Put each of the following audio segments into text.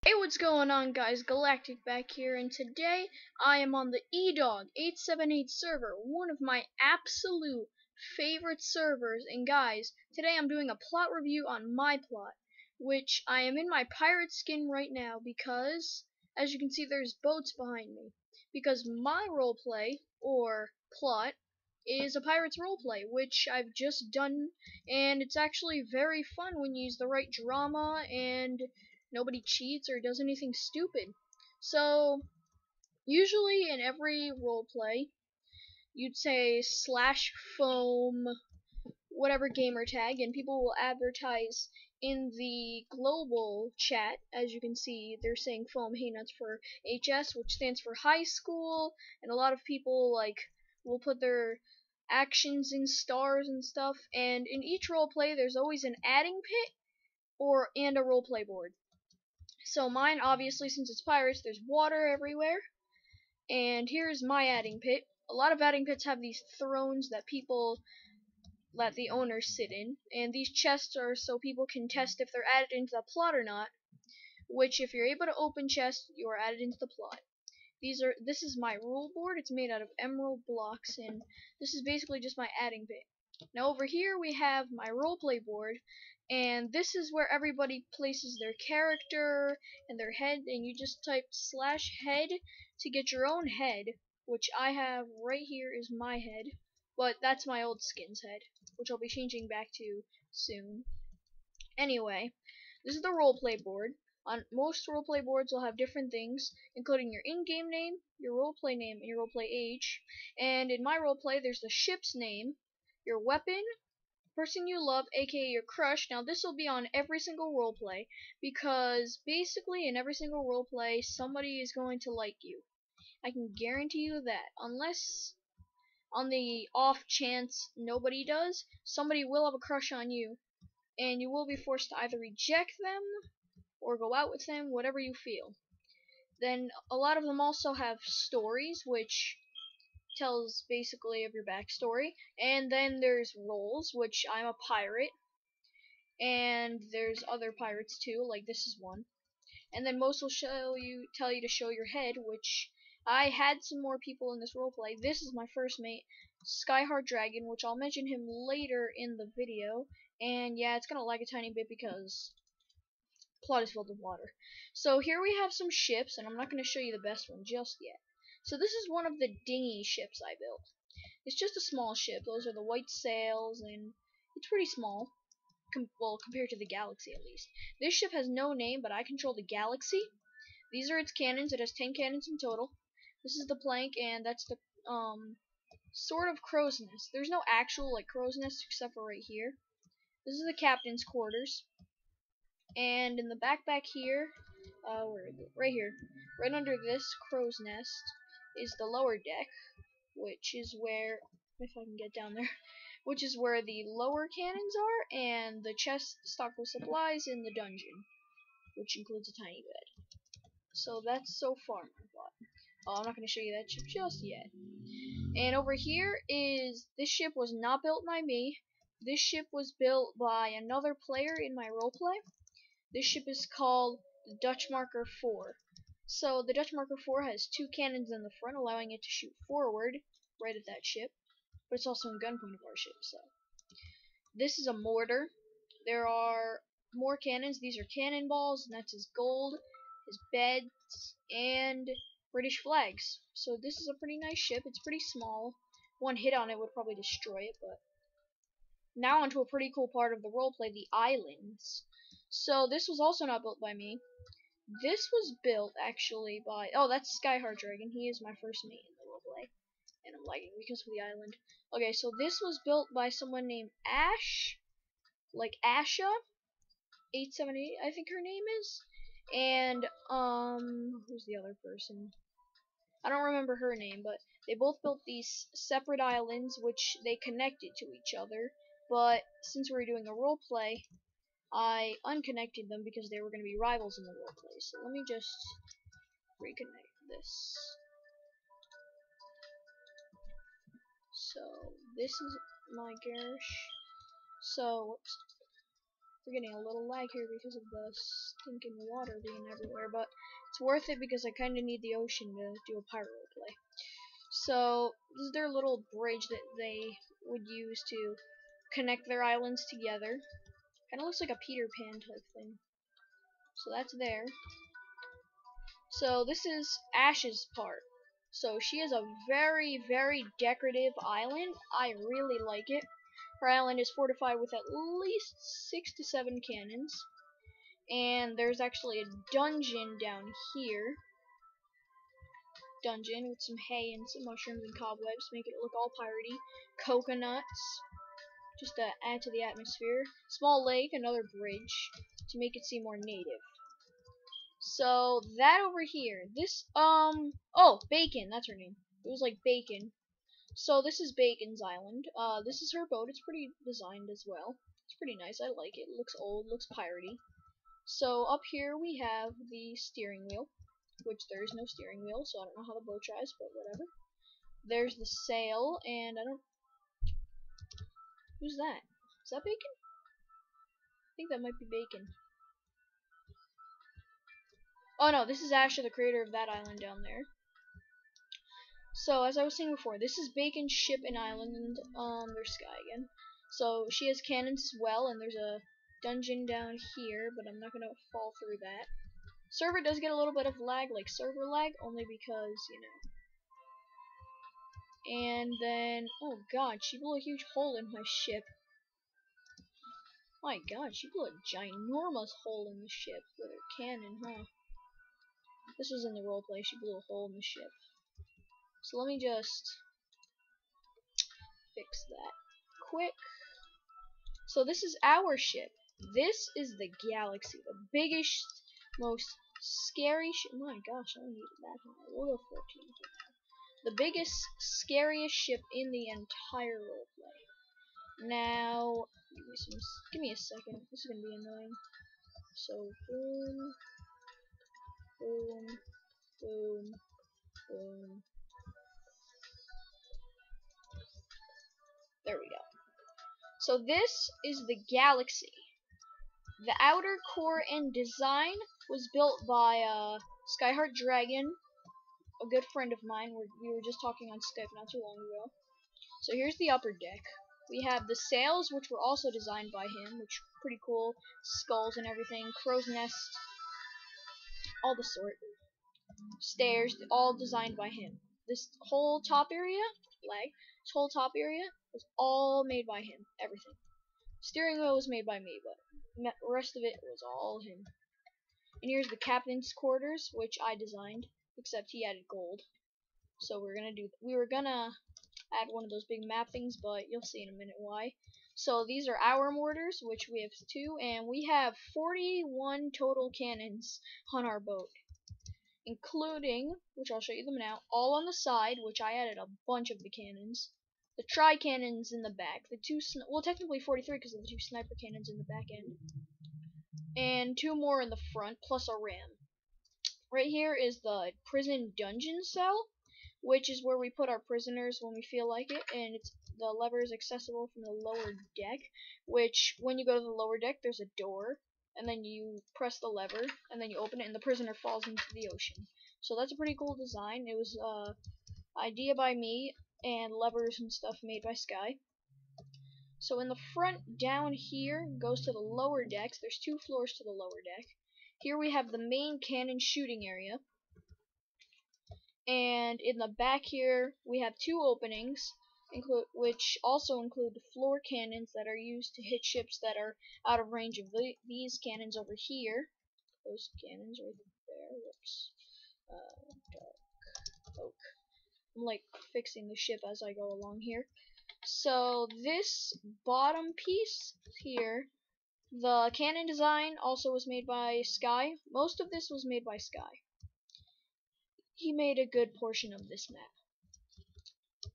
Hey, what's going on, guys? Galactic back here, and today I am on the Edawg878 server, one of my absolute favorite servers. And guys, today I'm doing a plot review on my plot, which I am in my pirate skin right now because, as you can see, there's boats behind me. Because my roleplay, or plot, is a pirate's roleplay, which I've just done, and it's actually very fun when you use the right drama and nobody cheats or does anything stupid. So, usually in every roleplay, you'd say /foam whatever gamer tag, and people will advertise in the global chat. As you can see, they're saying foam hey nuts for HS, which stands for high school, and a lot of people will put their actions in stars and stuff. And in each roleplay, there's always an adding pit and a roleplay board. So mine, obviously, since it's pirates, there's water everywhere. And here's my adding pit. A lot of adding pits have these thrones that the owners sit in, and these chests are so people can test if they're added into the plot or not. Which, if you're able to open chests, you are added into the plot. This is my rule board. It's made out of emerald blocks, and this is basically just my adding pit. Now over here we have my roleplay board, and this is where everybody places their character and their head, and you just type /head to get your own head, which I have right here is my head, but that's my old skin's head, which I'll be changing back to soon. Anyway, this is the roleplay board. On most roleplay boards will have different things, including your in-game name, your roleplay name, and your roleplay age. And in my roleplay, there's the ship's name, your weapon, person you love, aka your crush. Now this will be on every single roleplay, because basically in every single roleplay, somebody is going to like you. I can guarantee you that. Unless on the off chance nobody does, somebody will have a crush on you, and you will be forced to either reject them or go out with them, whatever you feel. Then a lot of them also have stories, which tells basically of your backstory. And then there's roles, which I'm a pirate, and there's other pirates too, like this is one. And then most will tell you to show your head, which I had some more people in this roleplay. This is my first mate, Skyheart Dragon, which I'll mention him later in the video. And yeah, it's gonna lag a tiny bit because plot is filled with water. So here we have some ships, and I'm not going to show you the best one just yet. So this is one of the dinghy ships I built. It's just a small ship. Those are the white sails, and it's pretty small. Well, compared to the galaxy at least. This ship has no name, but I control the galaxy. These are its cannons. It has 10 cannons in total. This is the plank, and that's the sort of crow's nest. There's no actual crow's nest except for right here. This is the captain's quarters. And in the back here, where is it? Right here, right under this crow's nest is the lower deck, which is where, if I can get down there, which is where the lower cannons are, and the chest stocked with supplies in the dungeon, which includes a tiny bed. So that's so far my plot. Oh, I'm not going to show you that ship just yet. And over here this ship was not built by me. This ship was built by another player in my roleplay. This ship is called the Dutch Marker 4. So the Dutch Marker 4 has 2 cannons in the front, allowing it to shoot forward right at that ship. But it's also in gunpoint of our ship. So this is a mortar. There are more cannons. These are cannonballs, and that's his gold, his beds, and British flags. So this is a pretty nice ship. It's pretty small. One hit on it would probably destroy it. But now onto a pretty cool part of the roleplay, the islands. So this was also not built by me. This was built actually by, oh, that's Skyheart Dragon. He is my first mate in the roleplay, and I'm lagging because of the island. Okay, so this was built by someone named Ash, like Edawg878, I think her name is. And who's the other person? I don't remember her name, but they both built these separate islands, which they connected to each other. But since we were doing a roleplay, I unconnected them because they were going to be rivals in the roleplay. So let me just reconnect this. So this is my garage. So whoops. we're getting a little lag here because of the stinking water being everywhere, but it's worth it because I kind of need the ocean to do a pirate roleplay. So this is their little bridge that they would use to connect their islands together. Kind of looks like a Peter Pan type thing. So that's there. So this is Ash's part. So she is a very, very decorative island. I really like it. Her island is fortified with at least 6 to 7 cannons. And there's actually a dungeon down here. Dungeon with some hay and some mushrooms and cobwebs to make it look all piratey. Coconuts, just to add to the atmosphere. Small lake, another bridge to make it seem more native. So that over here, this oh, Bacon, that's her name. It was like Bacon. So this is Bacon's island. This is her boat. It's pretty designed as well. It's pretty nice. I like it. It looks old, looks piratey. So up here we have the steering wheel, which there is no steering wheel, so I don't know how the boat drives, but whatever. There's the sail, and I don't. Who's that? Is that Bacon? I think that might be Bacon. Oh no, this is Asher, the creator of that island down there. So, as I was saying before, this is Bacon's ship and island, and there's Sky again. So, she has cannons as well, and there's a dungeon down here, but I'm not going to fall through that. Server does get a little bit of lag, like server lag, only because, you know. And then, oh god, she blew a huge hole in my ship. My god, she blew a ginormous hole in the ship with her cannon, huh? This was in the roleplay, she blew a hole in the ship. So let me just fix that quick. So this is our ship. This is the Galaxy, the biggest, most scary ship. My gosh, I don't need it that high. We'll go 14. The biggest, scariest ship in the entire roleplay. Now, give me a second. This is gonna be annoying. So boom, boom, boom, boom. There we go. So this is the Galaxy. The outer core and design was built by Skyheart Dragon, a good friend of mine. We were just talking on Skype not too long ago. So here's the upper deck. We have the sails, which were also designed by him, which are pretty cool. Skulls and everything, crow's nest, all the sort. Stairs, all designed by him. This whole top area, this whole top area was all made by him. Everything. Steering wheel was made by me, but the rest of it was all him. And here's the captain's quarters, which I designed, except he added gold. So we were gonna add one of those big map things, but you'll see in a minute why. So these are our mortars, which we have 2, and we have 41 total cannons on our boat, including, which I'll show you them now, all on the side, which I added a bunch of the cannons. The tri-cannons in the back, the 2, well technically 43 because of the 2 sniper cannons in the back end, and 2 more in the front, plus a ram. Right here is the prison dungeon cell, which is where we put our prisoners when we feel like it, and the lever is accessible from the lower deck, which when you go to the lower deck there's a door, and then you press the lever, and then you open it, and the prisoner falls into the ocean. So that's a pretty cool design. It was idea by me, and levers and stuff made by Sky. So in the front down here goes to the lower decks. There's 2 floors to the lower deck. Here we have the main cannon shooting area. And in the back here we have 2 openings, which also include the floor cannons that are used to hit ships that are out of range of these cannons over here. Those cannons right there. Whoops. Dark oak. I'm like fixing the ship as I go along here. So this bottom piece here, the cannon design also was made by Sky. Most of this was made by Sky. He made a good portion of this map.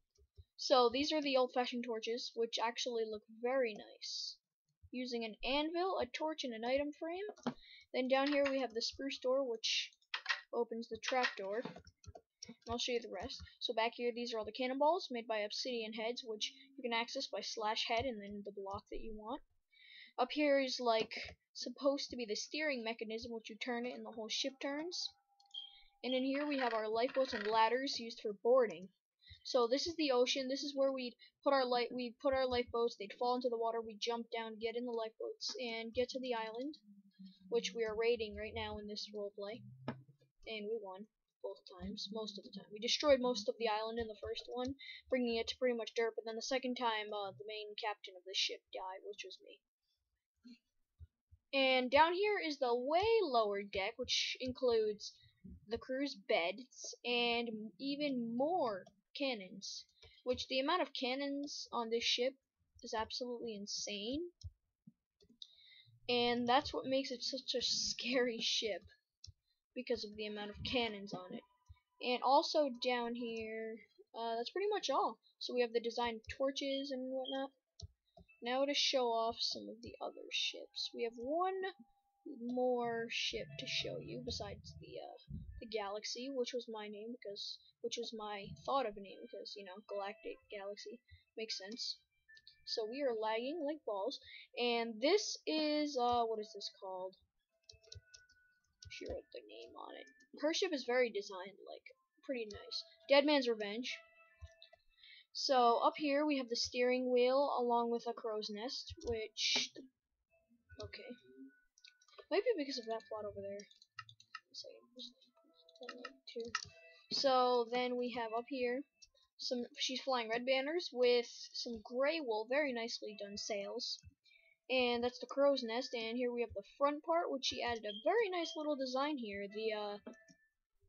So these are the old-fashioned torches, which actually look very nice. Using an anvil, a torch, and an item frame. Then down here we have the spruce door, which opens the trapdoor. And I'll show you the rest. So back here, these are all the cannonballs made by obsidian heads, which you can access by /head and then the block that you want. Up here is like supposed to be the steering mechanism, which you turn it and the whole ship turns. And in here we have our lifeboats and ladders used for boarding. So this is the ocean. This is where we'd put our lifeboats. They'd fall into the water. We jump down, get in the lifeboats, and get to the island, which we are raiding right now in this roleplay. And we won both times, most of the time. We destroyed most of the island in the first one, bringing it to pretty much dirt. But then the second time, the main captain of the ship died, which was me. And down here is the way lower deck, which includes the crew's beds and even more cannons, which the amount of cannons on this ship is absolutely insane, and that's what makes it such a scary ship, because of the amount of cannons on it. And also down here, that's pretty much all. So we have the design torches and whatnot. Now to show off some of the other ships. We have one more ship to show you besides the Galaxy, which was my name which was my thought of a name because, you know, Galactic Galaxy makes sense. So we are lagging like balls, and this is what is this called? She wrote the name on it. Her ship is very designed, like pretty nice. Dead Man's Revenge. So up here we have the steering wheel along with a crow's nest, which okay. Maybe because of that plot over there. So then we have up here she's flying red banners with some gray wool, very nicely done sails. And that's the crow's nest, and here we have the front part, which she added a very nice little design here. The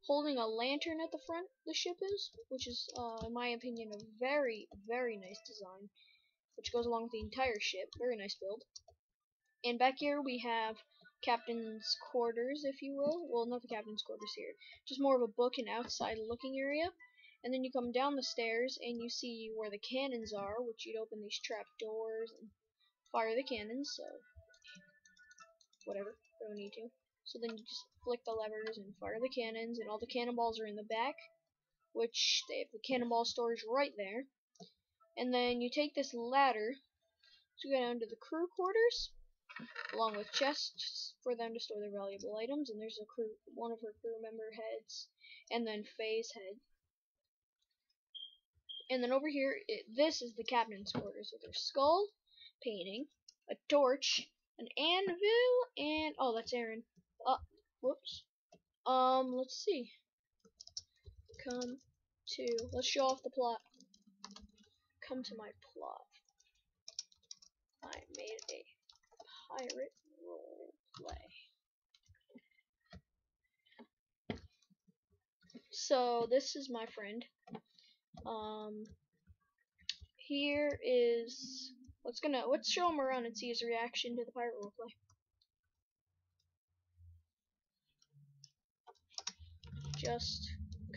holding a lantern at the front, the ship is, which is in my opinion a very, very nice design, which goes along with the entire ship. Very nice build. And back here we have captain's quarters, if you will. Well, not the captain's quarters here, just more of a book and outside looking area. And then you come down the stairs and you see where the cannons are, which you'd open these trap doors and fire the cannons. So whatever, don't need to. So then you just flick the levers and fire the cannons, and all the cannonballs are in the back, which they have the cannonball storage right there. And then you take this ladder to go down to the crew quarters, along with chests for them to store their valuable items. And there's one of her crew member heads, and then Faye's head. And then over here, this is the captain's quarters with her skull, painting, a torch, an anvil, and oh, that's Aaron. Whoops. Let's see. Let's show off the plot. Come to my plot. I made a pirate role play. So this is my friend. Here is let's show him around and see his reaction to the pirate roleplay. Just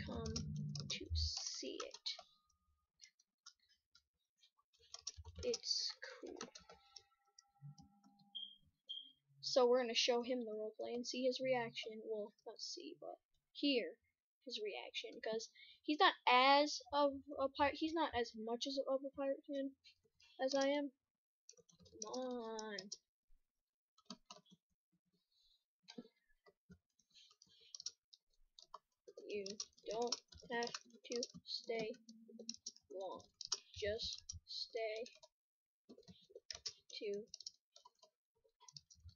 come to see it. It's cool. So we're gonna show him the roleplay and see his reaction. Well, not see, but hear his reaction, because he's not as of a pirate. He's not as much of a pirate fan as I am. Come on. You don't have to stay long. Just stay to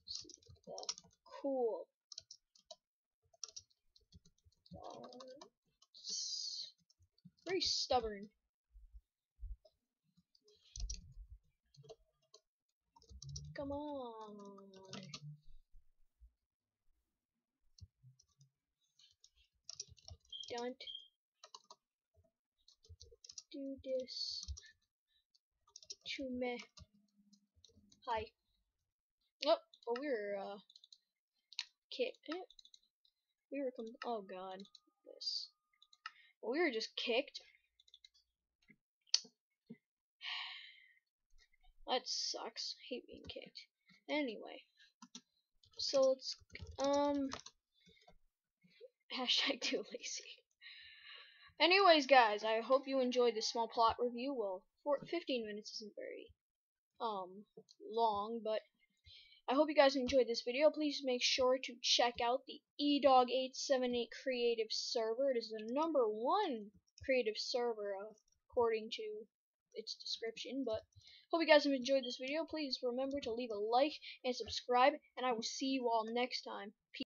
see the cool parts. Very stubborn. Come on. Don't do this to me. Hi. Oh, but we were kicked. Oh god, this. Well, we were just kicked. That sucks. Hate being kicked. Anyway, so let's hashtag too lazy. Anyways, guys, I hope you enjoyed this small plot review. Well, 15 minutes isn't very long, but I hope you guys enjoyed this video. Please make sure to check out the Edawg878 creative server. It is the #1 creative server according to its description. But hope you guys have enjoyed this video. Please remember to leave a like and subscribe, and I will see you all next time. Peace.